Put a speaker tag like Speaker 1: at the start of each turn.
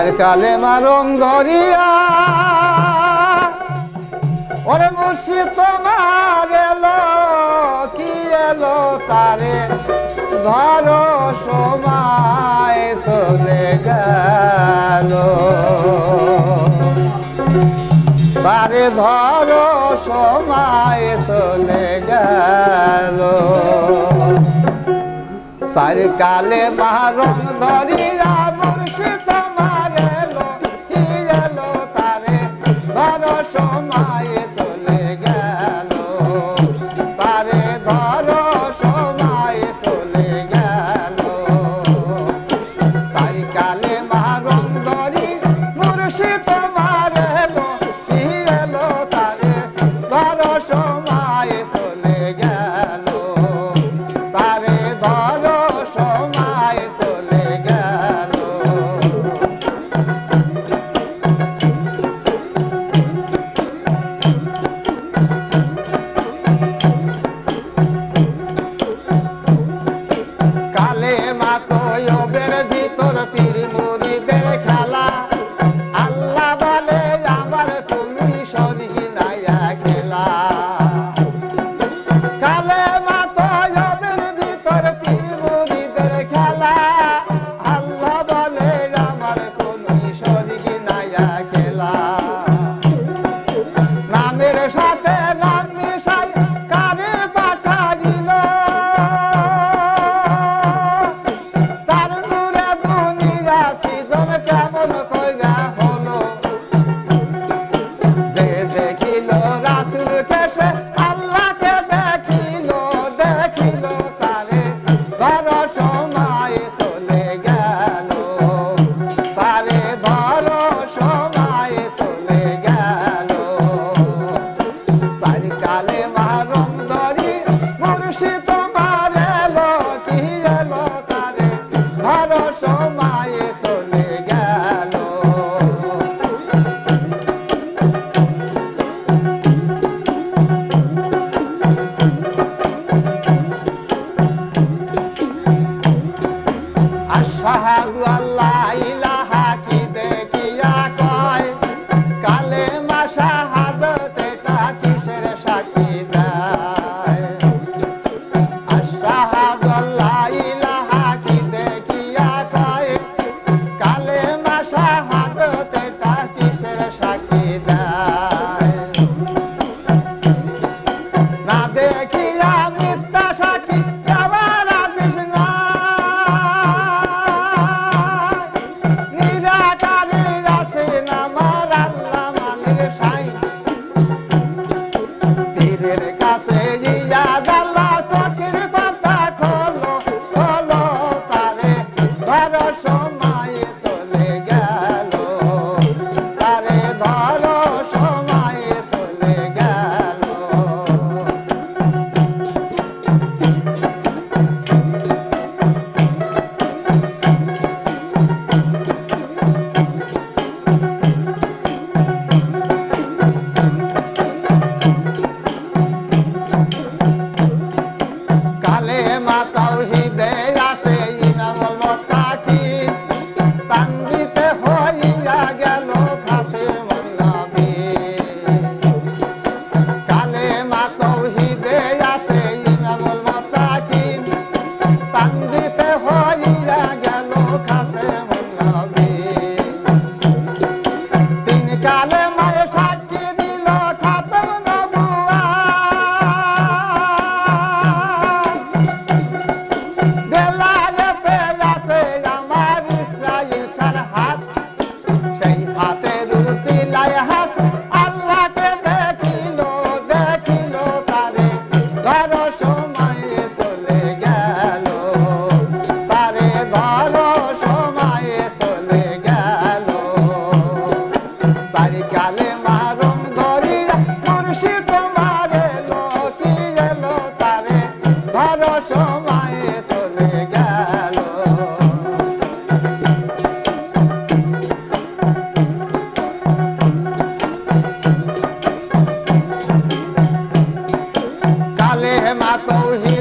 Speaker 1: তার কালেমা রং ধরিয়া ওরে মুর্শিদ তোমার এলো কি এলো তারে ধরো সময় চলে গেল তারে ধরো সময় চলে গেল সার কালেমা রং ধরিয়া মুর্শিদ তোমার এলো কি এলো তারে ধরো সময় চলে গেল তারে ধরো সময় চলে গেল সার কালেমা রং ধরি মুর্শিদ তোমার এলো কি এলো তারে ধরো সময় চলে গেল তারে ধরো সময় চলে গেল কালেমা তৈয়বের ভিতর পীর মুরিদের খেলা আল্লাহ বলে আমার তুমি শরীক নাইয়া খেলা কালেমা তৈয়বের ভিতর পীর মুরিদের খেলা আল্লাহ বলে আমার তুমি শরীক নাইয়া খেলা নামের সাথে নাম মিশাই কারে পাঠা দিল তার নূরে দুনিয়া সৃজন কেমন কইরা হলো যে দেখিল রাসূলকে সে আল্লাহকে দেখিল দেখিল তারে ধরো সময় চলে গেল তারে ধরো সময় চলে গেল সার কালেমা রং ধরি মুর্শিদ তোমার এলো কি এলো তারে ধরো সময় চলে গেল আশহাদু আল্লা ইলাহা কি দেখিয়া কয় কালেমা শাহাদাত এটা কিসের সাক্ষী দেয় আশহাদু আল্লা ইলাহা কি দেখিয়া কয় কালেমা শাহাদাত এটা কিসের সাক্ষী দেয় না দেখিয়া মিথ্যা সাক্ষী দেওয়ার আদেশ নাই নিরাকারে আছেন আমার আল্লাহ মালিক সাই পীরের কাছে জিয়াদ আল্লাহ চোখের পাতা খোলো খোলো তারে ধরো সময় চলে গেল তারে ধরো সময় চলে গেল কালেমা তাওহীদে আছে ইমামুল মুত্তাকিন তানজিতে হইয়া গেল খাতেমুন নবী কালেমা তাওহীদে আছে ইমামুল মুত্তাকিন তানজিতে হইয়া গেল খাতেমুন নবী তিন কালেমায় সাক্ষী দিল খাতেম বেলায়েতে আছে আমার ইসরাইল সার হাত সেই হাতের উসিলায় হাস আল্লাহকে দেখিল দেখিল তারে ধরো সময় চলে গেল তারে ধরো সময় চলে গেল সার কালেমা রং ধরিয়া মুর্শিদ তোমার এলো কি এলো তারে ধরো সময় চলে গেল কালেমা তাওহীদ